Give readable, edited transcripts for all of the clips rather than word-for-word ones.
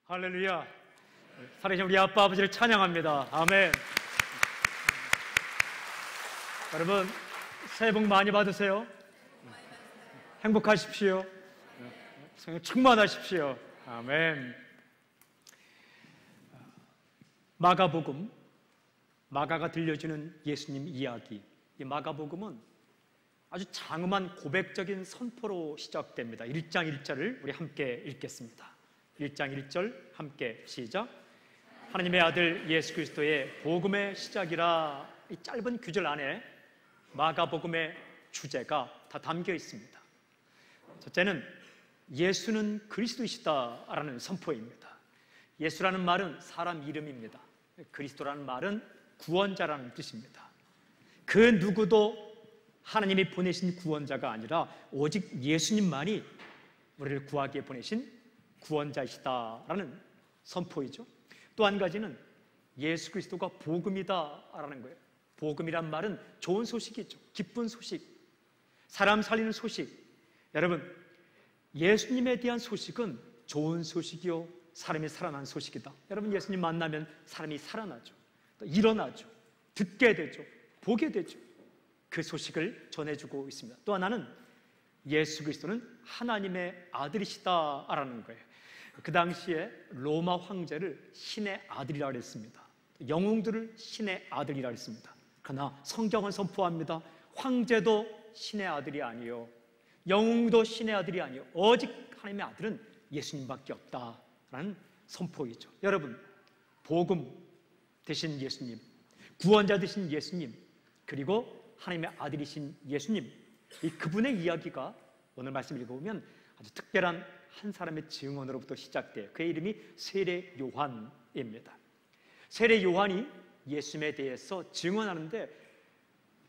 할렐루야. 살아계신 우리 아빠 아버지를 찬양합니다. 아멘. 여러분 새해 복 많이 받으세요. 행복하십시오. 성령 충만하십시오. 아멘. 마가복음, 마가가 들려주는 예수님 이야기. 이 마가복음은 아주 장엄한 고백적인 선포로 시작됩니다. 1장 1절을 우리 함께 읽겠습니다. 1장 1절 함께 시작. 하나님의 아들 예수 그리스도의 복음의 시작이라. 이 짧은 구절 안에 마가복음의 주제가 다 담겨 있습니다. 첫째는 예수는 그리스도이시다라는 선포입니다. 예수라는 말은 사람 이름입니다. 그리스도라는 말은 구원자라는 뜻입니다. 그 누구도 하나님이 보내신 구원자가 아니라 오직 예수님만이 우리를 구하기에 보내신 구원자이시다라는 선포이죠. 또 한 가지는 예수 그리스도가 복음이다라는 거예요. 복음이란 말은 좋은 소식이죠. 기쁜 소식, 사람 살리는 소식. 여러분, 예수님에 대한 소식은 좋은 소식이요 사람이 살아난 소식이다. 여러분, 예수님 만나면 사람이 살아나죠. 또 일어나죠. 듣게 되죠. 보게 되죠. 그 소식을 전해주고 있습니다. 또 하나는 예수 그리스도는 하나님의 아들이시다라는 거예요. 그 당시에 로마 황제를 신의 아들이라고 했습니다. 영웅들을 신의 아들이라고 했습니다. 그러나 성경은 선포합니다. 황제도 신의 아들이 아니요, 영웅도 신의 아들이 아니요, 오직 하나님의 아들은 예수님밖에 없다라는 선포이죠. 여러분, 복음 되신 예수님, 구원자 되신 예수님, 그리고 하나님의 아들이신 예수님, 이 그분의 이야기가 오늘 말씀 읽어보면 아주 특별한 한 사람의 증언으로부터 시작돼요. 그의 이름이 세례 요한입니다. 세례 요한이 예수님에 대해서 증언하는데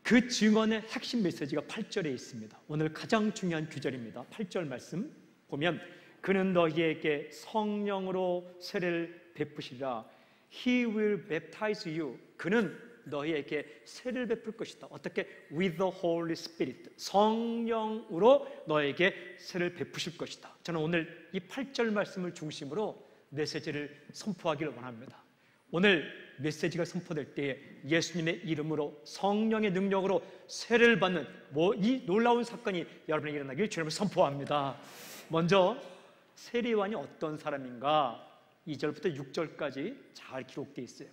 그 증언의 핵심 메시지가 8절에 있습니다. 오늘 가장 중요한 구절입니다. 8절 말씀 보면 그는 너희에게 성령으로 세례를 베푸시리라. He will baptize you. 그는 너희에게 세례를 베풀 것이다. 어떻게? With the Holy Spirit. 성령으로 너에게 세례를 베푸실 것이다. 저는 오늘 이 8절 말씀을 중심으로 메시지를 선포하기를 원합니다. 오늘 메시지가 선포될 때에 예수님의 이름으로 성령의 능력으로 세례를 받는 이 놀라운 사건이 여러분에게 일어나길 주님을 선포합니다. 먼저 세례 요한이 어떤 사람인가? 2절부터 6절까지 잘 기록되어 있어요.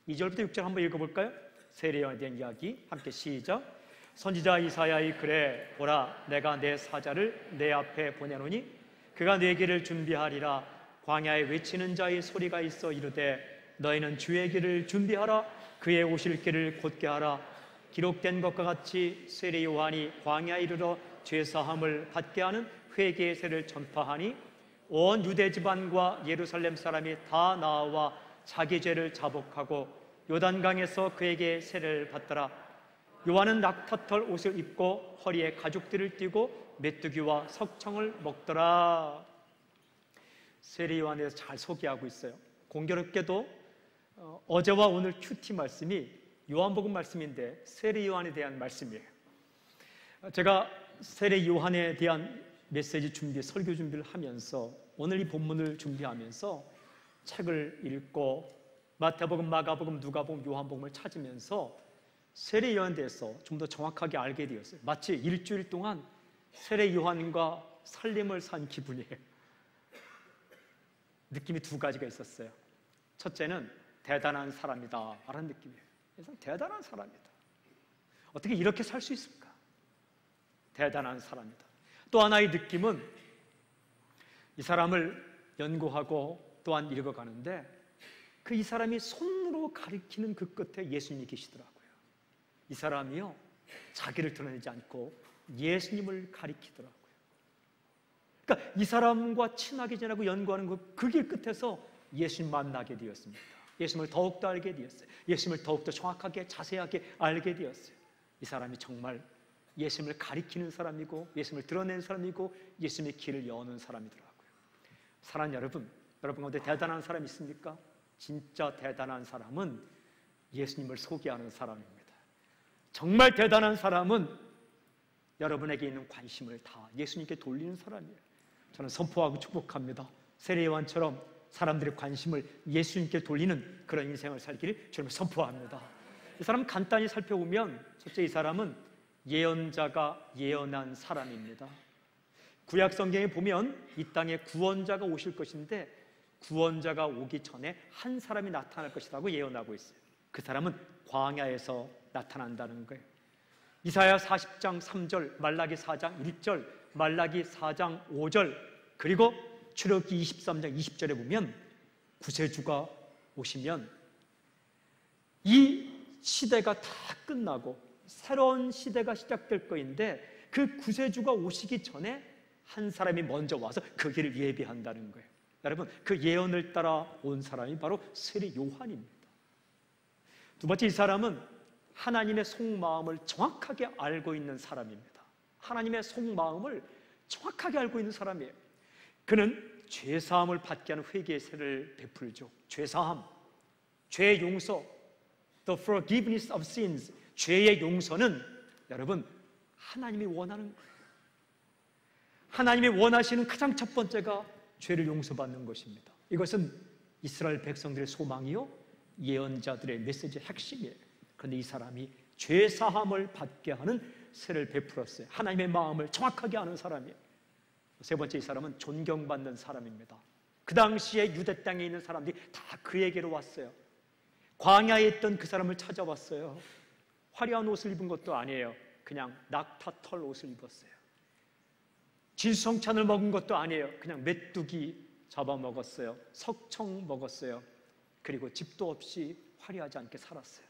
2절부터 6절 한번 읽어볼까요? 세례 요한에 대한 이야기 함께 시작. 선지자 이사야의 글에 보라, 내가 내 사자를 내 앞에 보내노니 그가 내 길을 준비하리라. 광야에 외치는 자의 소리가 있어 이르되 너희는 주의 길을 준비하라. 그의 오실 길을 곧게 하라. 기록된 것과 같이 세례 요한이 광야에 이르러 죄사함을 받게 하는 회개의 세를 전파하니 온 유대 지방과 예루살렘 사람이 다 나와 자기 죄를 자복하고 요단강에서 그에게 세례를 받더라. 요한은 낙타털 옷을 입고 허리에 가죽들을 띠고 메뚜기와 석청을 먹더라. 세례 요한에 대해서 잘 소개하고 있어요. 공교롭게도 어제와 오늘 큐티 말씀이 요한복음 말씀인데 세례 요한에 대한 말씀이에요. 제가 세례 요한에 대한 메시지 준비, 설교 준비를 하면서 오늘 이 본문을 준비하면서 책을 읽고 마태복음, 마가복음, 누가복음, 요한복음을 찾으면서 세례 요한에 대해서 좀 더 정확하게 알게 되었어요. 마치 일주일 동안 세례 요한과 살림을 산 기분이에요. 느낌이 두 가지가 있었어요. 첫째는 대단한 사람이다 라는 느낌이에요. 그래서 대단한 사람이다. 어떻게 이렇게 살 수 있을까? 대단한 사람이다. 또 하나의 느낌은 이 사람을 연구하고 또한 읽어가는데 이 사람이 손으로 가리키는 그 끝에 예수님이 계시더라고요. 이 사람이요, 자기를 드러내지 않고 예수님을 가리키더라고요. 그러니까 이 사람과 친하게 지내고 연구하는 그 길 끝에서 예수님 만나게 되었습니다. 예수님을 더욱더 알게 되었어요. 예수님을 더욱더 정확하게 자세하게 알게 되었어요. 이 사람이 정말 예수님을 가리키는 사람이고 예수님을 드러내는 사람이고 예수님의 길을 여는 사람이더라고요. 사랑하는 여러분, 여러분 가운데 대단한 사람 있습니까? 진짜 대단한 사람은 예수님을 소개하는 사람입니다. 정말 대단한 사람은 여러분에게 있는 관심을 다 예수님께 돌리는 사람이에요. 저는 선포하고 축복합니다. 세례 요한처럼 사람들의 관심을 예수님께 돌리는 그런 인생을 살기를 주님 선포합니다. 이 사람 간단히 살펴보면 첫째, 이 사람은 예언자가 예언한 사람입니다. 구약 성경에 보면 이 땅에 구원자가 오실 것인데 구원자가 오기 전에 한 사람이 나타날 것이라고 예언하고 있어요. 그 사람은 광야에서 나타난다는 거예요. 이사야 40장 3절, 말라기 4장 1절, 말라기 4장 5절, 그리고 출애굽기 23장 20절에 보면 구세주가 오시면 이 시대가 다 끝나고 새로운 시대가 시작될 거인데 그 구세주가 오시기 전에 한 사람이 먼저 와서 그 길을 예비한다는 거예요. 여러분, 그 예언을 따라 온 사람이 바로 세례 요한입니다. 두 번째, 이 사람은 하나님의 속마음을 정확하게 알고 있는 사람입니다. 하나님의 속마음을 정확하게 알고 있는 사람이에요. 그는 죄사함을 받게 하는 회개의 세를 베풀죠. 죄사함, 죄 용서, the forgiveness of sins, 죄의 용서는 여러분 하나님이 원하는 거예요. 하나님이 원하시는 가장 첫 번째가 죄를 용서받는 것입니다. 이것은 이스라엘 백성들의 소망이요 예언자들의 메시지의 핵심이에요. 그런데 이 사람이 죄사함을 받게 하는 세를 베풀었어요. 하나님의 마음을 정확하게 아는 사람이에요. 세 번째, 이 사람은 존경받는 사람입니다. 그 당시에 유대 땅에 있는 사람들이 다 그에게로 왔어요. 광야에 있던 그 사람을 찾아왔어요. 화려한 옷을 입은 것도 아니에요. 그냥 낙타털 옷을 입었어요. 진성찬을 먹은 것도 아니에요. 그냥 메뚜기 잡아먹었어요. 석청 먹었어요. 그리고 집도 없이 화려하지 않게 살았어요.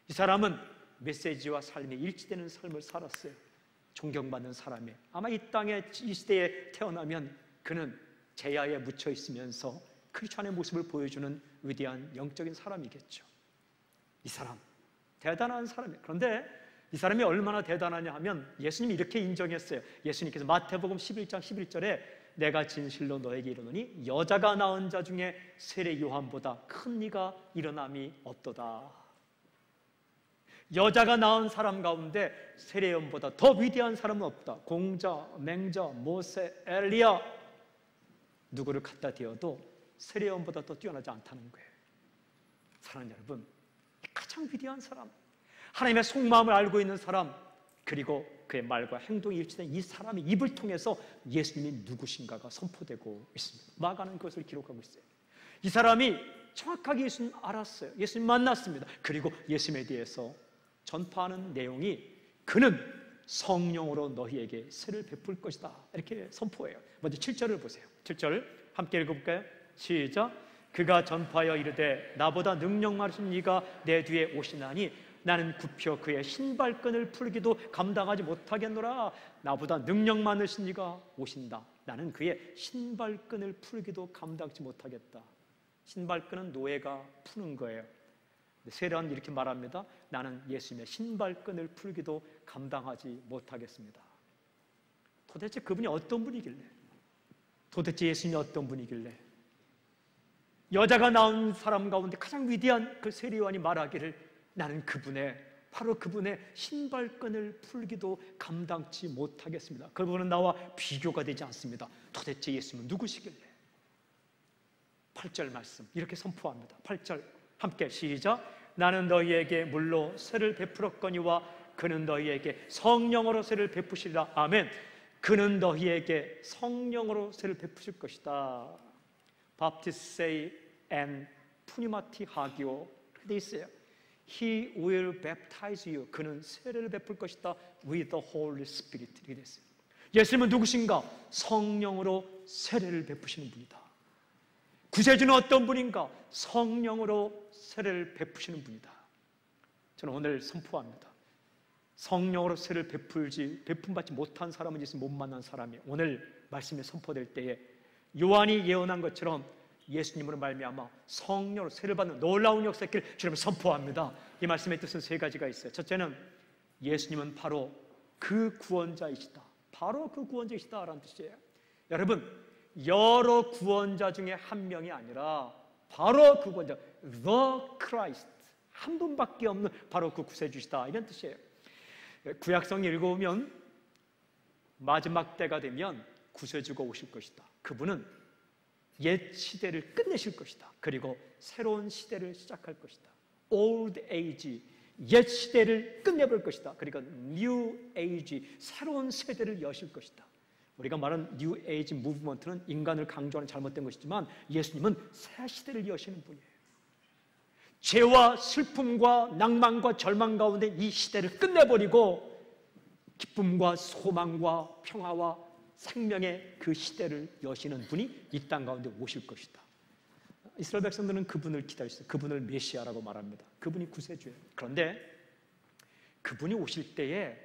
이 사람은 메시지와 삶이 일치되는 삶을 살았어요. 존경받는 사람이에요. 아마 이 땅에 이 시대에 태어나면 그는 제야에 묻혀 있으면서 크리스천의 모습을 보여주는 위대한 영적인 사람이겠죠. 이 사람 대단한 사람이에요. 그런데 이 사람이 얼마나 대단하냐 하면 예수님이 이렇게 인정했어요. 예수님께서 마태복음 11장 11절에 내가 진실로 너에게 이르노니 여자가 낳은 자 중에 세례 요한보다 큰 이가 일어남이 없도다. 여자가 낳은 사람 가운데 세례 요한보다 더 위대한 사람은 없다. 공자, 맹자, 모세, 엘리야 누구를 갖다 대어도 세례 요한보다 더 뛰어나지 않다는 거예요. 사랑하는 여러분, 가장 위대한 사람, 하나님의 속마음을 알고 있는 사람, 그리고 그의 말과 행동이 일치된 이 사람의 입을 통해서 예수님이 누구신가가 선포되고 있습니다. 마가는 그것을 기록하고 있어요. 이 사람이 정확하게 예수님 알았어요. 예수님 만났습니다. 그리고 예수님에 대해서 전파하는 내용이 그는 성령으로 너희에게 세를 베풀 것이다 이렇게 선포해요. 먼저 7절을 보세요. 7절 함께 읽어볼까요? 시작. 그가 전파하여 이르되 나보다 능력 많으신 이가 내 뒤에 오시나니 나는 굽혀 그의 신발끈을 풀기도 감당하지 못하겠노라. 나보다 능력 많으신 이가 오신다. 나는 그의 신발끈을 풀기도 감당하지 못하겠다. 신발끈은 노예가 푸는 거예요. 세례는 이렇게 말합니다. 나는 예수님의 신발끈을 풀기도 감당하지 못하겠습니다. 도대체 그분이 어떤 분이길래? 도대체 예수님이 어떤 분이길래? 여자가 낳은 사람 가운데 가장 위대한 그 세례 요한이 말하기를 나는 바로 그분의 신발끈을 풀기도 감당치 못하겠습니다. 그분은 나와 비교가 되지 않습니다. 도대체 예수님은 누구시길래? 8절 말씀 이렇게 선포합니다. 8절 함께 시작. 나는 너희에게 물로 세를 베풀었거니와 그는 너희에게 성령으로 세를 베푸시리라. 아멘. 그는 너희에게 성령으로 세를 베푸실 것이다. 바프티세이 앤 푸니마티 하기오 그렇게 돼 있어요. He will baptize you. 그는 세례를 베풀 것이다. With the Holy Spirit 이렇게 됐어요. 예수님은 누구신가? 성령으로 세례를 베푸시는 분이다. 구세주는 어떤 분인가? 성령으로 세례를 베푸시는 분이다. 저는 오늘 선포합니다. 성령으로 세례를 베품받지 못한 사람은 예수님 못 만난 사람이에요. 오늘 말씀이 선포될 때에 요한이 예언한 것처럼 예수님으로 말미암아 성령으로 세례를 받는 놀라운 역사를 주님을 선포합니다. 이 말씀의 뜻은 세 가지가 있어요. 첫째는 예수님은 바로 그 구원자이시다. 바로 그 구원자이시다라는 뜻이에요. 여러분, 여러 구원자 중에 한 명이 아니라 바로 그 구원자, The Christ, 한 분밖에 없는 바로 그 구세주시다 이런 뜻이에요. 구약성 읽어보면 마지막 때가 되면 구세주가 오실 것이다. 그분은 옛 시대를 끝내실 것이다. 그리고 새로운 시대를 시작할 것이다. Old age, 옛 시대를 끝내볼 것이다. 그러니까 New age, 새로운 세대를 여실 것이다. 우리가 말하는 New age 무브먼트는 인간을 강조하는 잘못된 것이지만 예수님은 새 시대를 여시는 분이에요. 죄와 슬픔과 낭만과 절망 가운데 이 시대를 끝내버리고 기쁨과 소망과 평화와 생명의 그 시대를 여시는 분이 이 땅 가운데 오실 것이다. 이스라엘 백성들은 그분을 기다렸어요. 그분을 메시아라고 말합니다. 그분이 구세주예요. 그런데 그분이 오실 때에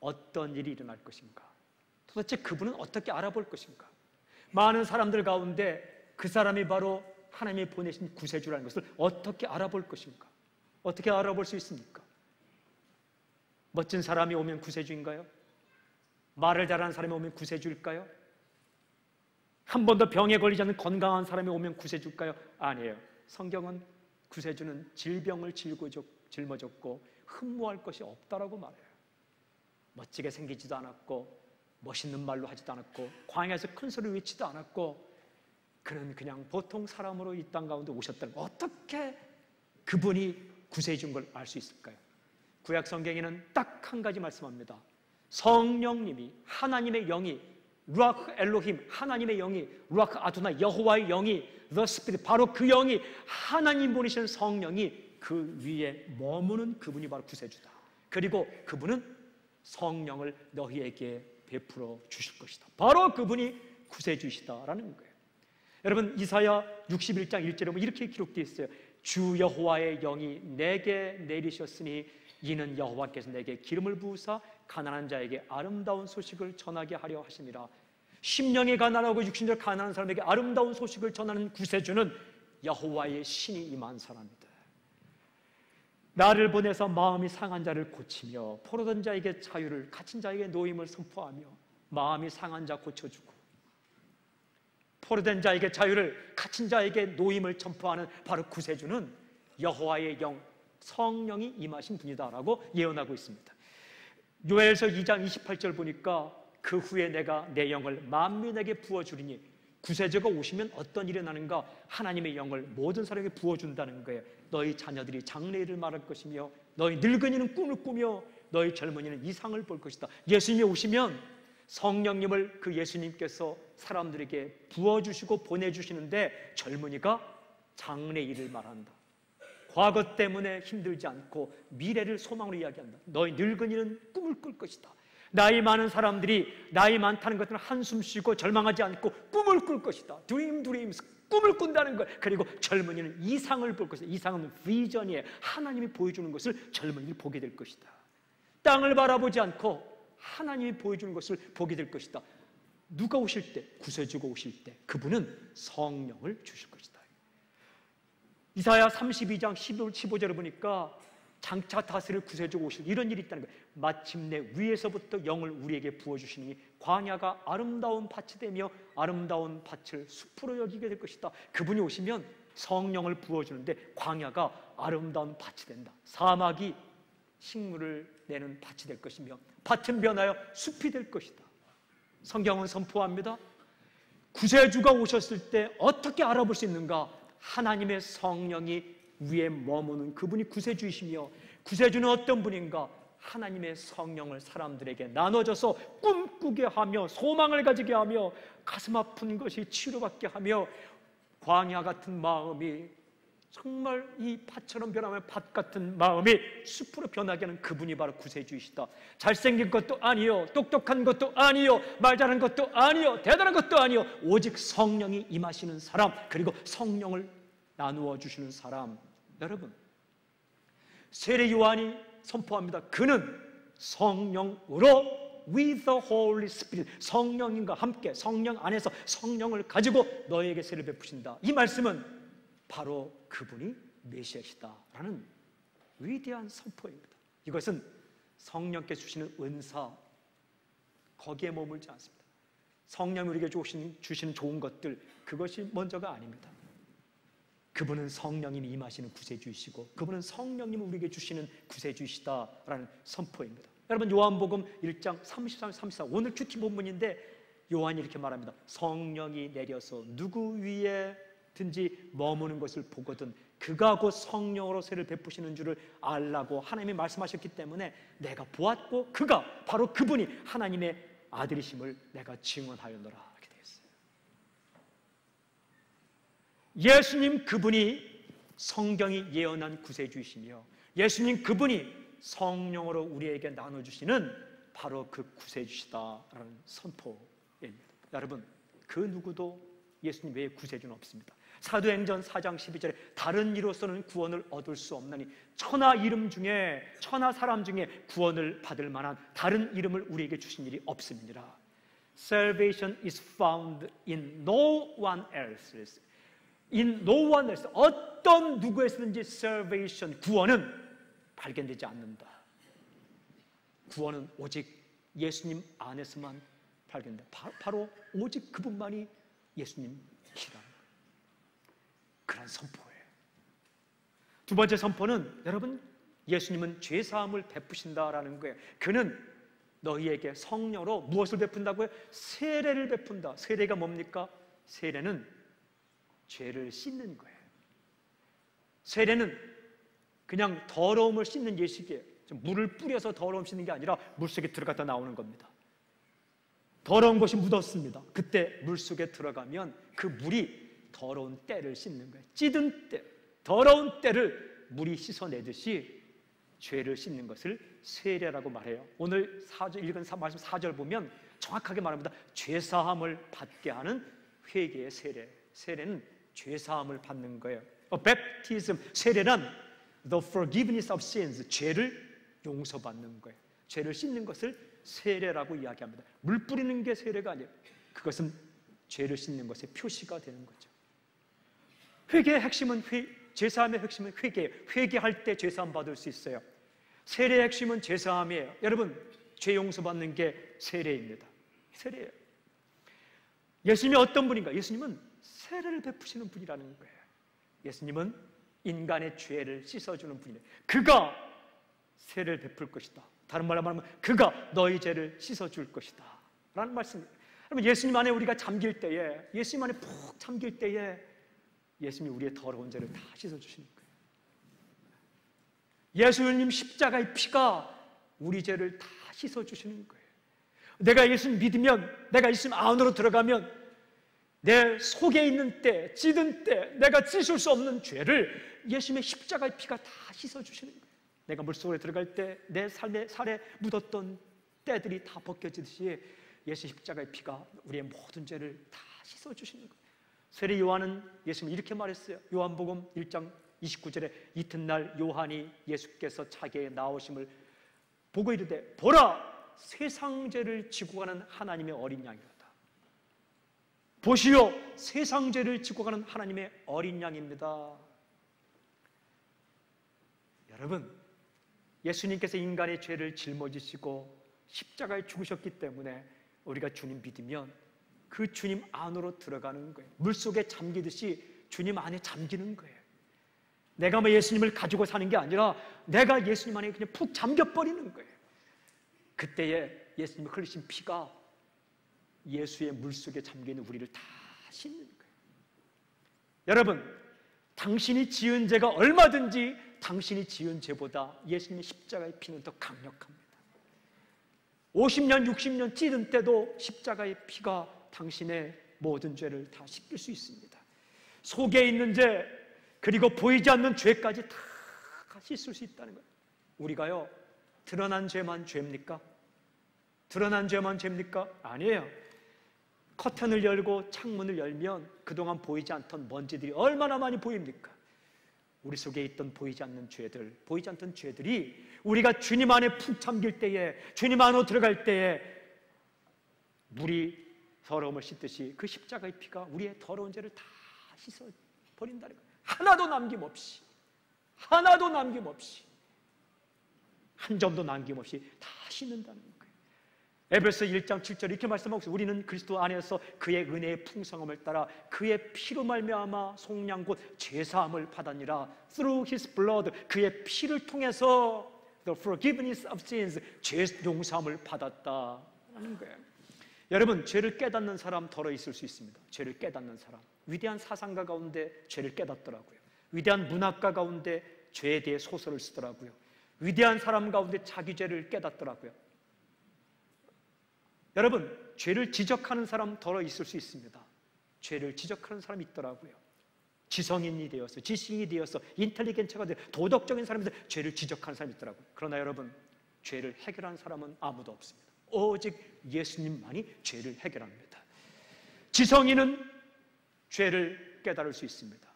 어떤 일이 일어날 것인가? 도대체 그분은 어떻게 알아볼 것인가? 많은 사람들 가운데 그 사람이 바로 하나님이 보내신 구세주라는 것을 어떻게 알아볼 것인가? 어떻게 알아볼 수 있습니까? 멋진 사람이 오면 구세주인가요? 말을 잘하는 사람이 오면 구세주일까요? 한 번도 병에 걸리지 않는 건강한 사람이 오면 구세주일까요? 아니에요. 성경은 구세주는 질병을 짊어졌고 흠모할 것이 없다라고 말해요. 멋지게 생기지도 않았고 멋있는 말로 하지도 않았고 광야에서 큰 소리를 외치지도 않았고 그는 그냥 보통 사람으로 이 땅 가운데 오셨다는 거. 어떻게 그분이 구세주인 걸 알 수 있을까요? 구약 성경에는 딱 한 가지 말씀합니다. 성령님이, 하나님의 영이, 루아크 엘로힘, 하나님의 영이, 루아크 아도나, 여호와의 영이, The Spirit, 바로 그 영이, 하나님 보내시는 성령이 그 위에 머무는 그분이 바로 구세주다. 그리고 그분은 성령을 너희에게 베풀어 주실 것이다. 바로 그분이 구세주이시다라는 거예요. 여러분, 이사야 61장 1절에 보면 이렇게 기록되어 있어요. 주 여호와의 영이 내게 내리셨으니 이는 여호와께서 내게 기름을 부으사 가난한 자에게 아름다운 소식을 전하게 하려 하심이라. 심령이 가난하고 육신적 가난한 사람에게 아름다운 소식을 전하는 구세주는 여호와의 신이 임한 사람이다. 나를 보내서 마음이 상한 자를 고치며 포로된 자에게 자유를, 갇힌 자에게 노임을 선포하며 마음이 상한 자 고쳐주고 포로된 자에게 자유를, 갇힌 자에게 노임을 선포하는 바로 구세주는 여호와의 영, 성령이 임하신 분이다라고 예언하고 있습니다. 요엘서 2장 28절 보니까 그 후에 내가 내 영을 만민에게 부어주리니, 구세주가 오시면 어떤 일이 나는가? 하나님의 영을 모든 사람에게 부어준다는 거예요. 너희 자녀들이 장래일을 말할 것이며 너희 늙은이는 꿈을 꾸며 너희 젊은이는 이상을 볼 것이다. 예수님이 오시면 성령님을 그 예수님께서 사람들에게 부어주시고 보내주시는데 젊은이가 장래일을 말한다. 과거 때문에 힘들지 않고 미래를 소망으로 이야기한다. 너희 늙은이는 꿈을 꿀 것이다. 나이 많은 사람들이 나이 많다는 것은 한숨 쉬고 절망하지 않고 꿈을 꿀 것이다. dreams, 꿈을 꾼다는 것. 그리고 젊은이는 이상을 볼 것이다. 이상은 비전이에요. 하나님이 보여주는 것을 젊은이를 보게 될 것이다. 땅을 바라보지 않고 하나님이 보여주는 것을 보게 될 것이다. 누가 오실 때? 구세주가 오실 때 그분은 성령을 주실 것이다. 이사야 32장 15절을 보니까 장차 다스릴 구세주가 오실 이런 일이 있다는 거예요. 마침내 위에서부터 영을 우리에게 부어주시니 광야가 아름다운 밭이 되며 아름다운 밭을 숲으로 여기게 될 것이다. 그분이 오시면 성령을 부어주는데 광야가 아름다운 밭이 된다. 사막이 식물을 내는 밭이 될 것이며 밭은 변하여 숲이 될 것이다. 성경은 선포합니다. 구세주가 오셨을 때 어떻게 알아볼 수 있는가? 하나님의 성령이 위에 머무는 그분이 구세주이시며, 구세주는 어떤 분인가? 하나님의 성령을 사람들에게 나눠줘서 꿈꾸게 하며 소망을 가지게 하며 가슴 아픈 것이 치료받게 하며 광야 같은 마음이 정말 이 밭처럼 변하며 밭 같은 마음이 숲으로 변하게 하는 그분이 바로 구세주이시다. 잘생긴 것도 아니요, 똑똑한 것도 아니요, 말 잘하는 것도 아니요, 대단한 것도 아니요, 오직 성령이 임하시는 사람, 그리고 성령을 나누어 주시는 사람. 여러분, 세례 요한이 선포합니다. 그는 성령으로 with the Holy Spirit, 성령님과 함께 성령 안에서 성령을 가지고 너에게 세례를 베푸신다. 이 말씀은 바로 그분이 메시아시다라는 위대한 선포입니다. 이것은 성령께서 주시는 은사, 거기에 머물지 않습니다. 성령이 우리에게 주시는 좋은 것들, 그것이 먼저가 아닙니다. 그분은 성령님이 임하시는 구세주이시고 그분은 성령님을 우리에게 주시는 구세주이시다라는 선포입니다. 여러분, 요한복음 1장 33, 34 오늘 큐티 본문인데 요한이 이렇게 말합니다. 성령이 내려서 누구 위에든지 머무는 것을 보거든 그가 곧 성령으로 세를 베푸시는 줄을 알라고 하나님이 말씀하셨기 때문에 내가 보았고 그가 바로 그분이 하나님의 아들이심을 내가 증언하였노라 이렇게 되어 있어요. 예수님 그분이 성경이 예언한 구세주이시며 예수님 그분이 성령으로 우리에게 나눠주시는 바로 그 구세주시다라는 선포입니다. 여러분 그 누구도 예수님 외에 구세주는 없습니다. 사도행전 4장 12절에 다른 이로서는 구원을 얻을 수 없나니 천하 사람 중에 구원을 받을 만한 다른 이름을 우리에게 주신 일이 없습니다. Salvation is found in no one else. In no one else. 어떤 누구에서든지 salvation, 구원은 발견되지 않는다. 구원은 오직 예수님 안에서만 발견된다. 바로 오직 그분만이 예수님이시다. 그런 선포예요. 두 번째 선포는 여러분 예수님은 죄사함을 베푸신다라는 거예요. 그는 너희에게 성령으로 무엇을 베푼다고요? 세례를 베푼다. 세례가 뭡니까? 세례는 죄를 씻는 거예요. 세례는 그냥 더러움을 씻는 예식이에요. 물을 뿌려서 더러움 씻는 게 아니라 물속에 들어갔다 나오는 겁니다. 더러운 것이 묻었습니다. 그때 물속에 들어가면 그 물이 더러운 때를 씻는 거예요. 찌든 때, 더러운 때를 물이 씻어내듯이 죄를 씻는 것을 세례라고 말해요. 오늘 읽은 말씀 4절 보면 정확하게 말합니다. 죄사함을 받게 하는 회개의 세례. 세례는 죄사함을 받는 거예요. Baptism, 세례란 the forgiveness of sins, 죄를 용서받는 거예요. 죄를 씻는 것을 세례라고 이야기합니다. 물 뿌리는 게 세례가 아니에요. 그것은 죄를 씻는 것의 표시가 되는 거죠. 회개의 핵심은 죄사함의 핵심은 회개예요. 회개할 때 죄사함 받을 수 있어요. 세례의 핵심은 죄사함이에요. 여러분 죄 용서받는 게 세례입니다. 세례예요. 예수님이 어떤 분인가? 예수님은 세례를 베푸시는 분이라는 거예요. 예수님은 인간의 죄를 씻어주는 분이에요. 그가 세례를 베풀 것이다. 다른 말로 말하면 그가 너희 죄를 씻어줄 것이다 라는 말씀입니다. 여러분 예수님 안에 우리가 잠길 때에, 예수님 안에 푹 잠길 때에 예수님이 우리의 더러운 죄를 다 씻어주시는 거예요. 예수님 십자가의 피가 우리 죄를 다 씻어주시는 거예요. 내가 예수님 믿으면, 내가 예수님 안으로 들어가면 내 속에 있는 때, 찌든 때 내가 씻을 수 없는 죄를 예수님의 십자가의 피가 다 씻어주시는 거예요. 내가 물속에 들어갈 때 내 살에 묻었던 때들이 다 벗겨지듯이 예수 십자가의 피가 우리의 모든 죄를 다 씻어주시는 거예요. 세례 요한은 예수님이 이렇게 말했어요. 요한복음 1장 29절에 이튿날 요한이 예수께서 자기의 나오심을 보고 이르되 보라 세상 죄를 지고 가는 하나님의 어린 양이로다. 보시오 세상 죄를 지고 가는 하나님의 어린 양입니다. 여러분 예수님께서 인간의 죄를 짊어지시고 십자가에 죽으셨기 때문에 우리가 주님 믿으면 그 주님 안으로 들어가는 거예요. 물속에 잠기듯이 주님 안에 잠기는 거예요. 내가 뭐 예수님을 가지고 사는 게 아니라 내가 예수님 안에 그냥 푹 잠겨버리는 거예요. 그때에 예수님이 흘리신 피가 예수의 물속에 잠기는 우리를 다 씻는 거예요. 여러분 당신이 지은 죄가 얼마든지 당신이 지은 죄보다 예수님의 십자가의 피는 더 강력합니다. 50년, 60년 찌든 때도 십자가의 피가 당신의 모든 죄를 다 씻길 수 있습니다. 속에 있는 죄 그리고 보이지 않는 죄까지 다 씻을 수 있다는 거예요. 우리가요 드러난 죄만 죄입니까? 드러난 죄만 죄입니까? 아니에요. 커튼을 열고 창문을 열면 그동안 보이지 않던 먼지들이 얼마나 많이 보입니까? 우리 속에 있던 보이지 않는 죄들, 보이지 않던 죄들이 우리가 주님 안에 푹 잠길 때에, 주님 안으로 들어갈 때에 물이 더러움을 씻듯이 그 십자가의 피가 우리의 더러운 죄를 다 씻어버린다는 거예요. 하나도 남김없이, 하나도 남김없이, 한 점도 남김없이 다 씻는다는 거예요. 에베소 1장 7절 이렇게 말씀하고 있어요. 우리는 그리스도 안에서 그의 은혜의 풍성함을 따라 그의 피로 말미암아 속량 곧 죄사함을 받았니라. Through His blood, 그의 피를 통해서 the forgiveness of sins, 죄 용서함을 받았다라는 거예요. 여러분, 죄를 깨닫는 사람 덜어 있을 수 있습니다. 죄를 깨닫는 사람. 위대한 사상가 가운데 죄를 깨닫더라고요. 위대한 문학가 가운데 죄에 대해 소설을 쓰더라고요. 위대한 사람 가운데 자기 죄를 깨닫더라고요. 여러분, 죄를 지적하는 사람 덜어 있을 수 있습니다. 죄를 지적하는 사람이 있더라고요. 지성인이 되어서, 지식인이 되어서, 인텔리겐처가 되어 도덕적인 사람이 되어 죄를 지적하는 사람이 있더라고요. 그러나 여러분, 죄를 해결하는 사람은 아무도 없습니다. 오직 예수님만이 죄를 해결합니다. 지성인은 죄를 깨달을 수 있습니다.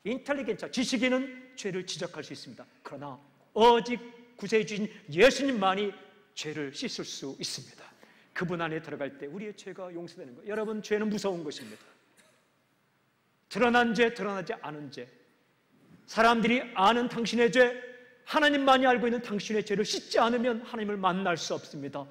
인텔리겐처, 지식인은 죄를 지적할 수 있습니다. 그러나 오직 구세주인 예수님만이 죄를 씻을 수 있습니다. 그분 안에 들어갈 때 우리의 죄가 용서되는 거예요. 여러분, 죄는 무서운 것입니다. 드러난 죄, 드러나지 않은 죄, 사람들이 아는 당신의 죄, 하나님만이 알고 있는 당신의 죄를 씻지 않으면 하나님을 만날 수 없습니다.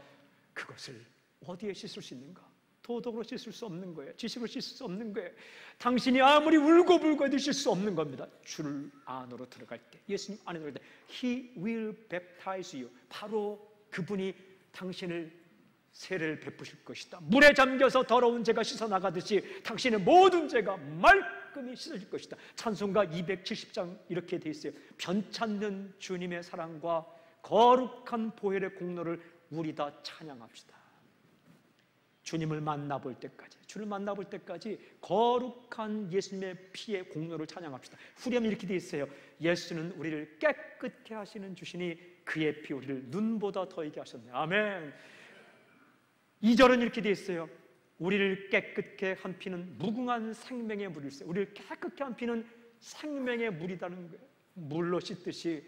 그것을 어디에 씻을 수 있는가? 도덕으로 씻을 수 없는 거예요. 지식으로 씻을 수 없는 거예요. 당신이 아무리 울고불고 해도 씻을 수 없는 겁니다. 주 안으로 들어갈 때, 예수님 안에 들어갈 때 He will baptize you. 바로 그분이 당신을 세례를 베푸실 것이다. 물에 잠겨서 더러운 죄가 씻어나가듯이 당신의 모든 죄가 말끔히 씻어질 것이다. 찬송가 270장 이렇게 돼 있어요. 변찮는 주님의 사랑과 거룩한 보혈의 공로를 우리 다 찬양합시다. 주님을 만나볼 때까지, 주를 만나볼 때까지 거룩한 예수님의 피의 공로를 찬양합시다. 후렴이 이렇게 돼 있어요. 예수는 우리를 깨끗게 하시는 주시니 그의 피 우리를 눈보다 더하게 하셨네. 아멘. 2절은 이렇게 되어 있어요. 우리를 깨끗게 한 피는 무궁한 생명의 물일세. 우리를 깨끗게 한 피는 생명의 물이라는 거예요. 물로 씻듯이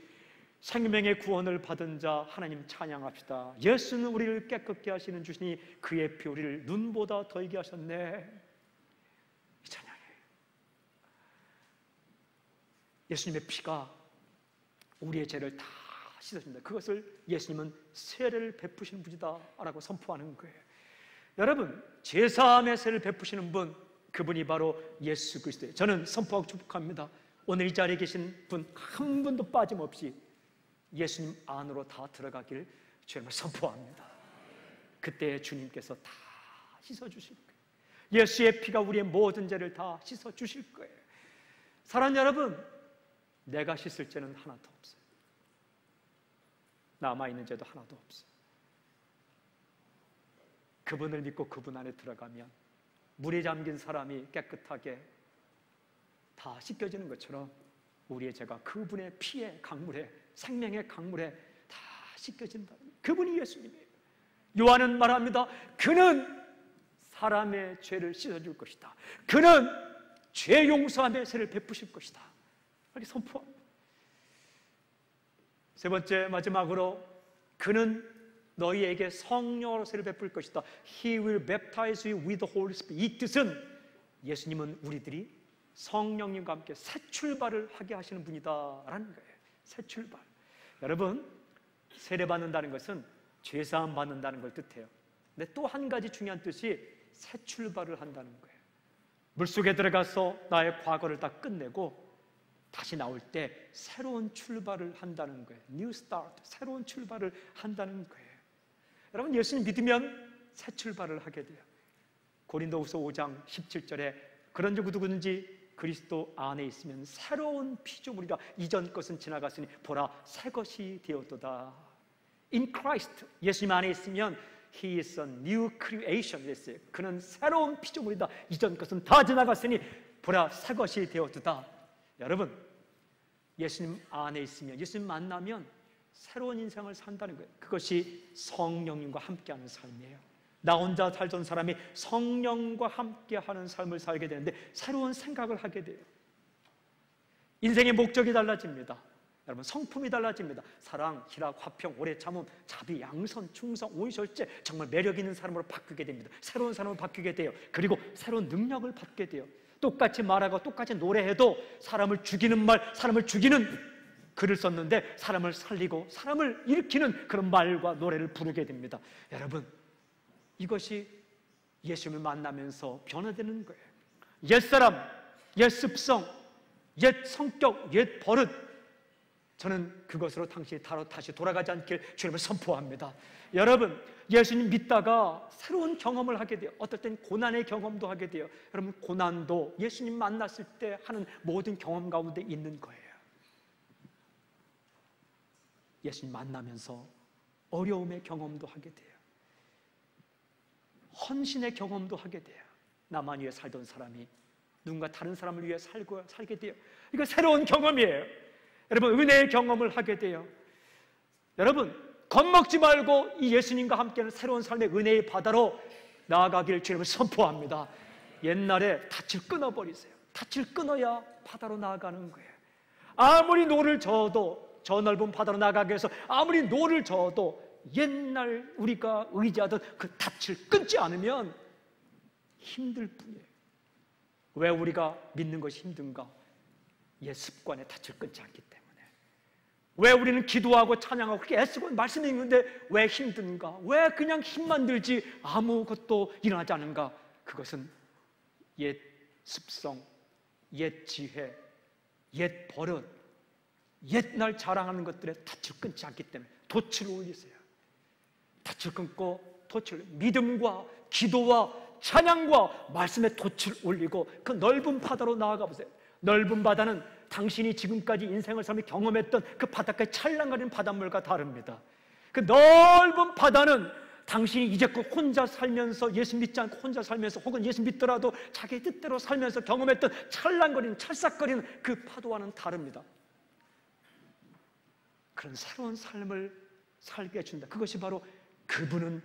생명의 구원을 받은 자 하나님 찬양합시다. 예수는 우리를 깨끗게 하시는 주시니 그의 피 우리를 눈보다 더하게 하셨네. 이 찬양이에요. 예수님의 피가 우리의 죄를 다 씻어줍니다. 그것을 예수님은 세례를 베푸시는 분이다 라고 선포하는 거예요. 여러분, 제사함의 세례를 베푸시는 분, 그분이 바로 예수 그리스도예요. 저는 선포하고 축복합니다. 오늘 이 자리에 계신 분 한 분도 빠짐없이 예수님 안으로 다 들어가길 주님을 선포합니다. 그때 주님께서 다 씻어주실 거예요. 예수의 피가 우리의 모든 죄를 다 씻어주실 거예요. 사랑하는 여러분, 내가 씻을 죄는 하나도 없어요. 남아있는 죄도 하나도 없어요. 그분을 믿고 그분 안에 들어가면 물에 잠긴 사람이 깨끗하게 다 씻겨지는 것처럼 우리의 죄가 그분의 피의 강물에, 생명의 강물에 다 씻겨진다. 그분이 예수님이에요. 요한은 말합니다. 그는 사람의 죄를 씻어줄 것이다. 그는 죄 용서함의 세를 베푸실 것이다. 이렇게 선포합니다. 세 번째, 마지막으로 그는 너희에게 성령으로 세를 베풀 것이다. He will baptize you with the Holy Spirit. 이 뜻은 예수님은 우리들이 성령님과 함께 새 출발을 하게 하시는 분이다라는 거예요. 새 출발. 여러분, 세례 받는다는 것은 죄사함 받는다는 걸 뜻해요. 근데 또 한 가지 중요한 뜻이 새 출발을 한다는 거예요. 물속에 들어가서 나의 과거를 다 끝내고 다시 나올 때 새로운 출발을 한다는 거예요. New start, 새로운 출발을 한다는 거예요. 여러분, 예수님 믿으면 새 출발을 하게 돼요. 고린도후서 5장 17절에 그런즉 누구든지 그리스도 안에 있으면 새로운 피조물이라 이전 것은 지나갔으니 보라 새 것이 되었도다. In Christ, 예수님 안에 있으면 He is a new creation 됐어요. 그는 새로운 피조물이다. 이전 것은 다 지나갔으니 보라 새 것이 되었도다. 여러분, 예수님 안에 있으면, 예수님 만나면 새로운 인생을 산다는 거예요. 그것이 성령님과 함께하는 삶이에요. 나 혼자 살던 사람이 성령과 함께하는 삶을 살게 되는데 새로운 생각을 하게 돼요. 인생의 목적이 달라집니다. 여러분, 성품이 달라집니다. 사랑, 희락, 화평, 오래 참음, 자비, 양선, 충성, 오의절제, 정말 매력 있는 사람으로 바뀌게 됩니다. 새로운 사람으로 바뀌게 돼요. 그리고 새로운 능력을 받게 돼요. 똑같이 말하고 똑같이 노래해도 사람을 죽이는 말, 사람을 죽이는 글을 썼는데 사람을 살리고 사람을 일으키는 그런 말과 노래를 부르게 됩니다. 여러분, 이것이 예수님을 만나면서 변화되는 거예요. 옛사람, 옛 습성, 옛 성격, 옛 버릇 저는 그것으로 당신이 다시 돌아가지 않길 주님을 선포합니다. 여러분, 예수님 믿다가 새로운 경험을 하게 돼요. 어떨 땐 고난의 경험도 하게 돼요. 여러분, 고난도 예수님 만났을 때 하는 모든 경험 가운데 있는 거예요. 예수님 만나면서 어려움의 경험도 하게 돼요. 헌신의 경험도 하게 돼요. 나만 위해 살던 사람이 누군가 다른 사람을 위해 살게 돼요. 이거 새로운 경험이에요. 여러분, 은혜의 경험을 하게 돼요. 여러분, 겁먹지 말고 이 예수님과 함께하는 새로운 삶의 은혜의 바다로 나아가길 주님을 선포합니다. 옛날에 닻을 끊어버리세요. 닻을 끊어야 바다로 나아가는 거예요. 아무리 노를 저어도, 저 넓은 바다로 나가기 위해서 아무리 노를 저어도 옛날 우리가 의지하던 그 닻을 끊지 않으면 힘들 뿐이에요. 왜 우리가 믿는 것이 힘든가? 옛 습관의 닻을 끊지 않기 때문에. 왜 우리는 기도하고 찬양하고 그렇게 애쓰고 말씀 읽는데 왜 힘든가? 왜 그냥 힘만 들지 아무것도 일어나지 않은가? 그것은 옛 습성, 옛 지혜, 옛 버릇, 옛날 자랑하는 것들의 닻을 끊지 않기 때문에. 돛을 올리세요. 닻을 끊고 돛을, 믿음과 기도와 찬양과 말씀의 돛을 올리고 그 넓은 바다로 나아가 보세요. 넓은 바다는 당신이 지금까지 인생을 살며 경험했던 그 바닷가의 찰랑거리는 바닷물과 다릅니다. 그 넓은 바다는 당신이 이제껏 혼자 살면서, 예수 믿지 않고 혼자 살면서, 혹은 예수 믿더라도 자기 뜻대로 살면서 경험했던 찰랑거리는, 찰싹거리는 그 파도와는 다릅니다. 그런 새로운 삶을 살게 해준다. 그것이 바로 그분은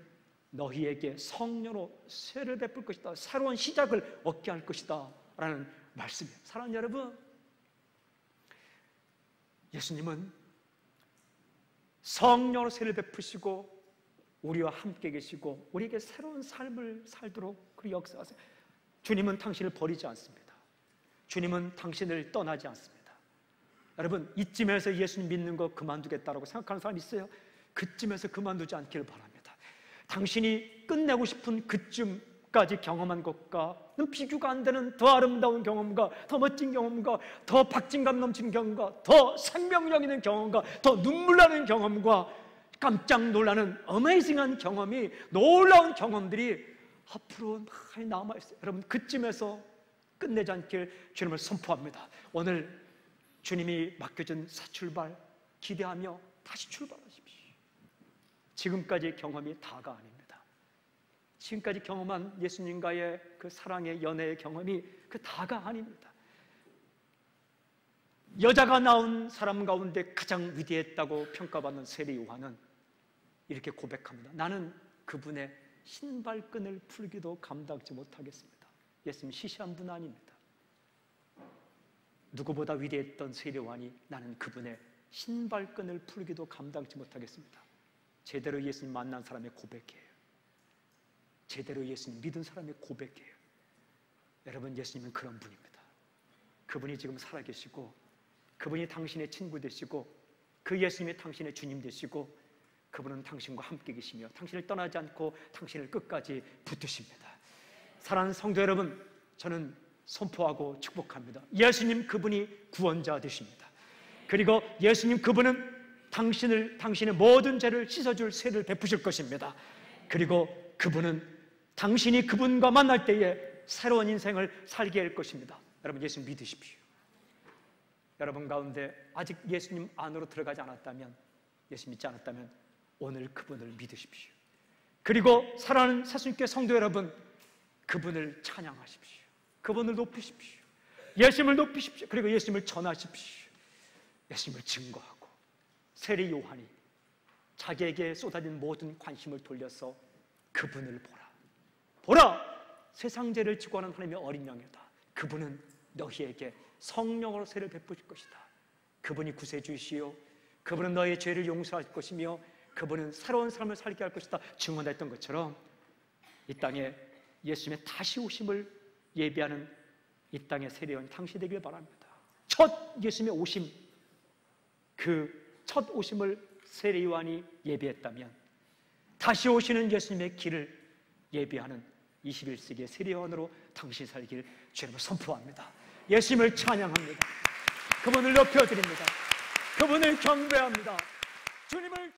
너희에게 성령으로 쇠를 베풀 것이다, 새로운 시작을 얻게 할 것이다 라는 말씀이에요. 사랑하는 여러분, 예수님은 성령으로 쇠를 베푸시고 우리와 함께 계시고 우리에게 새로운 삶을 살도록 그리 역사하세요. 주님은 당신을 버리지 않습니다. 주님은 당신을 떠나지 않습니다. 여러분, 이쯤에서 예수님 믿는 거 그만두겠다라고 생각하는 사람 있어요? 그쯤에서 그만두지 않기를 바랍니다. 당신이 끝내고 싶은 그쯤까지 경험한 것과는 비교가 안 되는 더 아름다운 경험과 더 멋진 경험과 더 박진감 넘치는 경험과 더 생명력 있는 경험과 더 눈물 나는 경험과 깜짝 놀라는 어메이징한 경험이, 놀라운 경험들이 앞으로 많이 남아있어요. 여러분, 그쯤에서 끝내지 않길 주님을 선포합니다. 오늘 주님이 맡겨준 새 출발 기대하며 다시 출발하십시오. 지금까지 경험이 다가 아닙니다. 지금까지 경험한 예수님과의 그 사랑의 연애의 경험이 그 다가 아닙니다. 여자가 낳은 사람 가운데 가장 위대했다고 평가받는 세례 요한은 이렇게 고백합니다. 나는 그분의 신발끈을 풀기도 감당하지 못하겠습니다. 예수님 시시한 분 아닙니다. 누구보다 위대했던 세례 요한이 나는 그분의 신발끈을 풀기도 감당하지 못하겠습니다. 제대로 예수님 만난 사람의 고백이에요. 제대로 예수님 믿은 사람의 고백이에요. 여러분, 예수님은 그런 분입니다. 그분이 지금 살아계시고 그분이 당신의 친구 되시고 그 예수님이 당신의 주님 되시고 그분은 당신과 함께 계시며 당신을 떠나지 않고 당신을 끝까지 붙드십니다. 사랑하는 성도 여러분, 저는 선포하고 축복합니다. 예수님 그분이 구원자 되십니다. 그리고 예수님 그분은 당신의 모든 죄를 씻어줄 쇠를 베푸실 것입니다. 그리고 그분은 당신이 그분과 만날 때에 새로운 인생을 살게 할 것입니다. 여러분, 예수님 믿으십시오. 여러분 가운데 아직 예수님 안으로 들어가지 않았다면, 예수 믿지 않았다면 오늘 그분을 믿으십시오. 그리고 사랑하는 사순교회 성도 여러분, 그분을 찬양하십시오. 그분을 높이십시오. 예수님을 높이십시오. 그리고 예수님을 전하십시오. 예수님을 증거하고 세례 요한이 자기에게 쏟아진 모든 관심을 돌려서 그분을 보라. 보라! 세상 죄를 지고 하는 하나님의 어린 양이다. 그분은 너희에게 성령으로 세를 베푸실 것이다. 그분이 구세주이시요, 그분은 너의 죄를 용서할 것이며 그분은 새로운 삶을 살게 할 것이다 증언했던 것처럼 이 땅에 예수님의 다시 오심을 예비하는 이 땅의 세례요한이 당신이 되길 바랍니다. 첫 예수님의 오심, 그 첫 오심을 세례요한이 예비했다면 다시 오시는 예수님의 길을 예비하는 21세기의 세례요한으로 당신 살길 주님을 선포합니다. 예수님을 찬양합니다. 그분을 높여드립니다. 그분을 경배합니다. 주님을